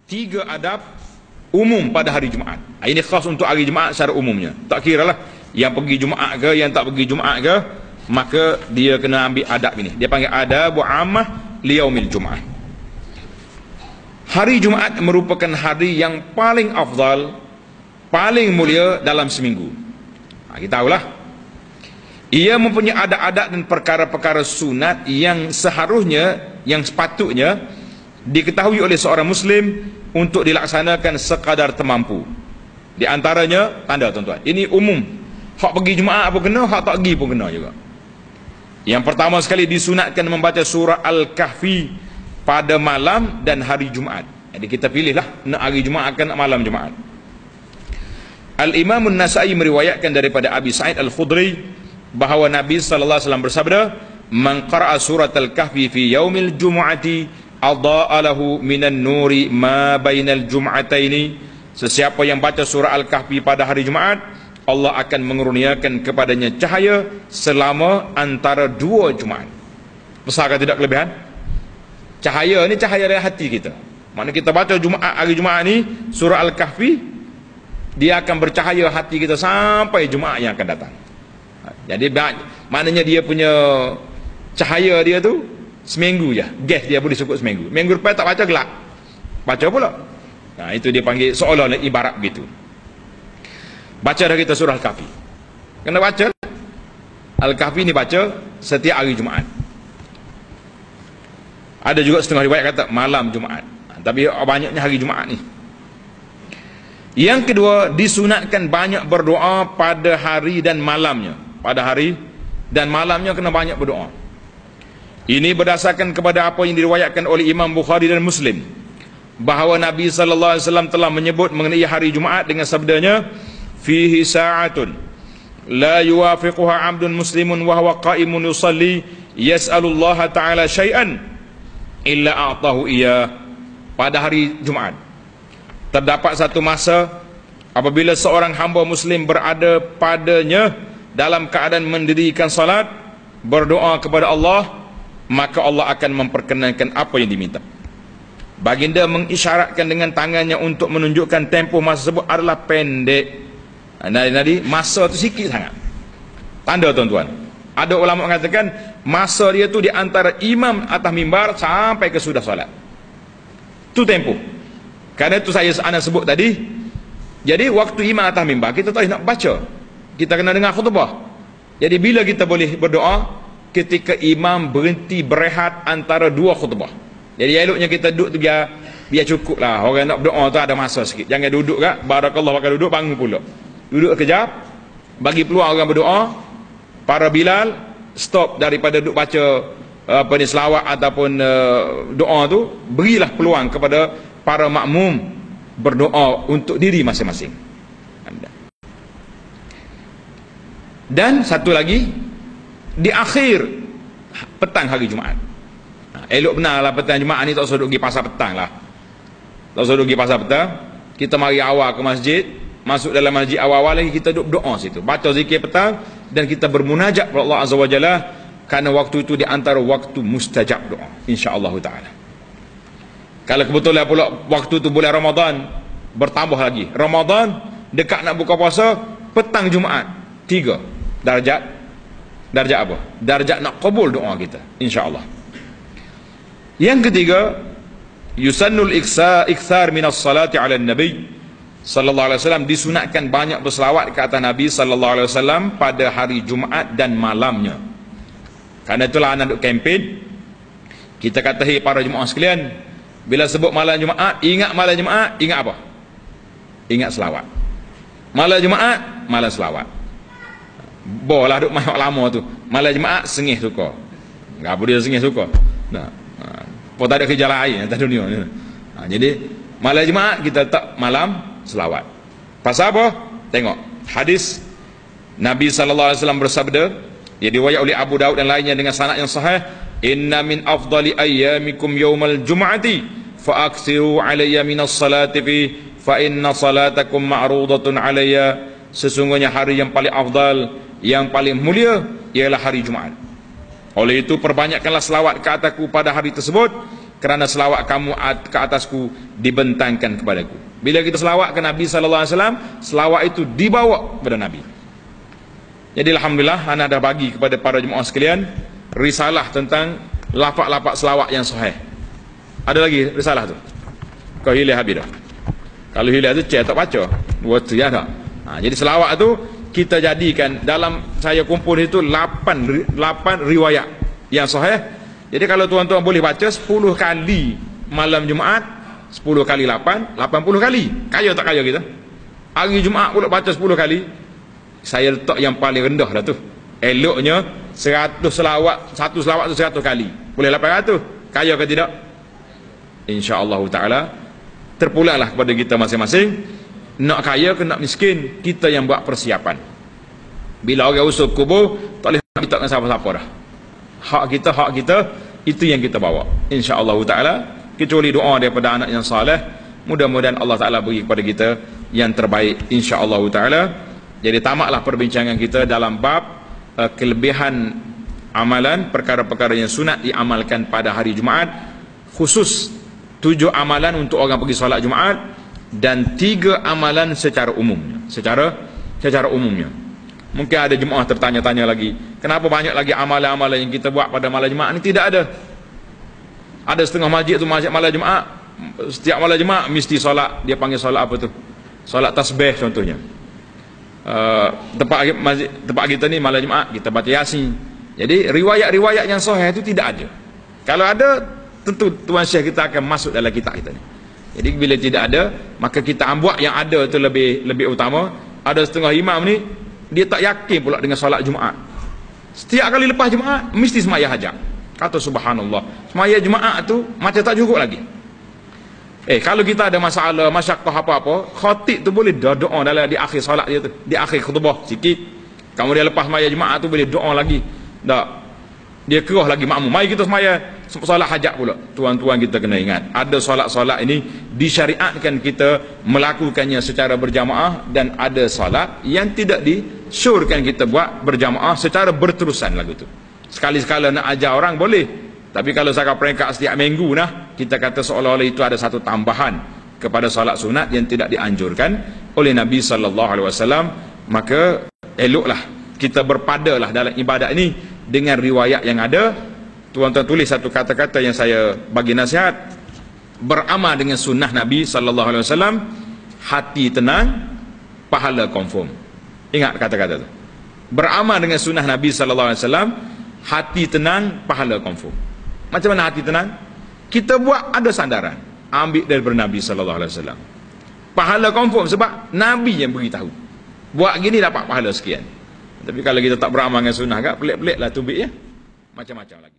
3 adab umum pada hari Jumaat. Ini khas untuk hari Jumaat secara umumnya. Tak kira lah yang pergi Jumaat ke, yang tak pergi Jumaat ke, maka dia kena ambil adab ini. Dia panggil adab ammah liyaumil Jumaat. Hari Jumaat merupakan hari yang paling afdal, paling mulia dalam seminggu. Kita tahulah, ia mempunyai adab-adab dan perkara-perkara sunat yang seharusnya, yang sepatutnya diketahui oleh seorang Muslim untuk dilaksanakan sekadar termampu. Di antaranya, tanda tuan-tuan, ini umum. Hak pergi Jumaat pun kena, hak tak pergi pun kena juga. Yang pertama sekali disunatkan membaca surah Al-Kahfi pada malam dan hari Jumaat. Jadi kita pilihlah nak hari Jumaat kan malam Jumaat. Al-Imam An-Nasa'i meriwayatkan daripada Abi Sa'id Al-Khudri bahawa Nabi sallallahu alaihi wasallam bersabda, "Man qara'a surat Al-Kahfi fi yaumil jumu'ati adha'a lahu minan nuri ma bainal jum'ataini." Sesiapa yang baca surah Al-Kahfi pada hari Jumaat, Allah akan mengurniakan kepadanya cahaya selama antara 2 Jumaat. Besar ke tidak kelebihan? Cahaya ni cahaya dari hati kita. Maknanya kita baca Jumaat, hari Jumaat ni surah Al-Kahfi, dia akan bercahaya hati kita sampai Jumaat yang akan datang. Jadi maknanya dia punya cahaya dia tu seminggu je. Gas dia boleh cukup seminggu. Minggu depan tak baca gelap. Baca pula. Nah, itu dia panggil seolah-olah ibarat begitu. Baca dah kita surah Al-Kahfi. Kena baca. Al-Kahfi ni baca setiap hari Jumaat. Ada juga setengah riwayat kata malam Jumaat. Tapi banyaknya hari Jumaat ni. Yang kedua, disunatkan banyak berdoa pada hari dan malamnya. Pada hari dan malamnya kena banyak berdoa. Ini berdasarkan kepada apa yang diriwayatkan oleh Imam Bukhari dan Muslim, bahawa Nabi sallallahu alaihi wasallam telah menyebut mengenai hari Jumaat dengan sabdanya, "Fihi sa'atun la yuwafiquha 'abdun muslimun wa huwa qa'imun yusalli yas'alullaha ta'ala syai'an illa a'tahu iya." Pada hari Jumaat terdapat satu masa apabila seorang hamba muslim berada padanya dalam keadaan mendirikan salat, berdoa kepada Allah, maka Allah akan memperkenankan apa yang diminta. Baginda mengisyaratkan dengan tangannya untuk menunjukkan tempoh masa tersebut adalah pendek. Jadi masa tu sikit sangat. Tanda tuan-tuan, ada ulama mengatakan masa dia tu di antara imam atas mimbar sampai ke sudah salat. Tu tempoh. Karena itu saya sebut tadi. Jadi waktu imam atas mimbar kita tak nak baca, kita kena dengar khutbah. Jadi bila kita boleh berdoa? Ketika imam berhenti berehat antara 2 khutbah. Jadi eloknya kita duduk tu biar cukup lah. Orang nak berdoa tu ada masa sikit. Jangan duduk kat barakallah pakai duduk, bangun pula. Duduk kejap, bagi peluang orang berdoa. Para Bilal stop daripada duduk baca selawat ataupun doa tu. Berilah peluang kepada para makmum berdoa untuk diri masing-masing. Dan satu lagi, di akhir petang hari Jumaat. Elok benarlah petang Jumaat ni tak usah duduk pergi pasar petang lah. Tak usah duduk pergi pasar petang. Kita mari awal ke masjid, masuk dalam masjid awal-awal lagi kita duduk berdoa situ. Baca zikir petang dan kita bermunajat kepada Allah Azza wa Jalla, kerana waktu itu di antara waktu mustajab doa, insya-Allah taala. Kalau kebetulan pula waktu tu bulan Ramadan, bertambah lagi. Ramadan dekat nak buka puasa, petang Jumaat 3 darjat. Darjat apa? Darjat nak qabul doa kita, insya-Allah. Yang ketiga, yusannul ikthar minas salati ala nabi sallallahu alaihi wasallam. Disunatkan banyak berselawat ke atas Nabi sallallahu alaihi wasallam pada hari Jumaat dan malamnya. Karena itulah anak duk kempen. Kita kata, "Hei para jemaah sekalian, bila sebut malam Jumaat, ingat malam Jumaat, ingat apa? Ingat selawat. Malam Jumaat, malam selawat. Bolah duk mahal lama tu. Malam Jumaat sengih suka. Enggak boleh sengih suka. Nah, apa tak ada kerja lain atas dunia ni. Jadi malam Jumaat kita tak malam selawat. Pasal apa? Tengok hadis Nabi sallallahu alaihi wasallam bersabda, yang diriwayat oleh Abu Daud dan lainnya dengan sanad yang sahih, "Inna min afdali ayyamikum yaumal jum'ati fa aktsiru alayya minas salati fi fa inna salatakum ma'rudatun alayya." Sesungguhnya hari yang paling afdal, yang paling mulia ialah hari Jumaat. Oleh itu perbanyakkanlah selawat ke atasku pada hari tersebut, kerana selawat kamu ke atasku dibentangkan kepadaku. Bila kita selawat ke Nabi sallallahu alaihi wasallam, selawat itu dibawa kepada Nabi. Jadi alhamdulillah ana dah bagi kepada para jemaah sekalian risalah tentang lafaz-lafaz selawat yang sahih. Ada lagi risalah tu? Kau hilang habis dah. Kalau hilang tu tak baca. Waktu ya tak. Jadi selawat tu kita jadikan dalam saya kumpul itu 8 riwayat yang sahih. Jadi kalau tuan-tuan boleh baca 10 kali malam Jumaat, 10 kali 8, 80 kali. Kaya tak kaya kita? Hari Jumaat pula baca 10 kali. Saya letak yang paling rendah dah tu. Eloknya 100 selawat, satu selawat tu 100 kali. Boleh 800. Kaya ke tidak? Insya-Allah taala terpulanglah kepada kita masing-masing. Nak kaya ke nak miskin, kita yang buat persiapan. Bila orang usul kubur, tak boleh nak minta dengan siapa-siapa dah. Hak kita itu yang kita bawa. Insya-Allah taala, kecuali doa daripada anak yang saleh, mudah-mudahan Allah taala beri kepada kita yang terbaik insya-Allah taala. Jadi tamatlah perbincangan kita dalam bab kelebihan amalan, perkara-perkara yang sunat diamalkan pada hari Jumaat, khusus 7 amalan untuk orang pergi solat Jumaat dan 3 amalan secara umumnya. Secara umumnya. Mungkin ada jemaah tertanya-tanya lagi, kenapa banyak lagi amalan-amalan yang kita buat pada malam Jumaat ni? Tidak ada. Ada setengah masjid tu masjid malam Jumaat, setiap malam Jumaat mesti solat, dia panggil solat apa tu? Solat tasbih contohnya. Tempat kita ni malam Jumaat kita baca Yasin. Jadi riwayat-riwayat yang sahih itu tidak ada. Kalau ada, tentu tuan Syekh kita akan masuk dalam kitab kita ni. Jadi bila tidak ada, maka kita buat yang ada tu lebih utama. Ada setengah imam ni dia tak yakin pula dengan solat Jumaat. Setiap kali lepas Jumaat mesti sembahyang hajat. Kata subhanallah, sembahyang Jumaat tu macam tak cukup lagi. Kalau kita ada masalah, masyakkah apa-apa, khatib tu boleh doa dalam di akhir solat dia tu, di akhir khutbah sikit. Kemudian lepas sembahyang Jumaat tu boleh doa lagi. Tak, dia kerah lagi makmum. Mari kita sembahyang solat hajat pula. Tuan-tuan kita kena ingat, ada solat-solat ini disyariatkan kita melakukannya secara berjamaah, dan ada solat yang tidak disyorkan kita buat berjamaah secara berterusan lagu tu. Sekali-sekala nak ajar orang boleh, tapi kalau saya peringkat setiap minggu nah, kita kata seolah-olah itu ada satu tambahan kepada solat sunat yang tidak dianjurkan oleh Nabi sallallahu alaihi wasallam. Maka eloklah kita berpadalah dalam ibadat ini dengan riwayat yang ada. Tuan-tuan tulis satu kata-kata yang saya bagi nasihat: beramal dengan sunnah Nabi sallallahu alaihi wasallam, hati tenang, pahala confirm. Ingat kata-kata tu. Beramal dengan sunnah Nabi sallallahu alaihi wasallam, hati tenang, pahala confirm. Macam mana hati tenang? Kita buat ada sandaran, ambil daripada Nabi sallallahu alaihi wasallam. Pahala confirm sebab Nabi yang beritahu. Buat gini dapat pahala sekian. Tapi kalau kita tak beramal dengan sunnah, agak pelik-pelik lah tubik ya. Macam-macam lagi.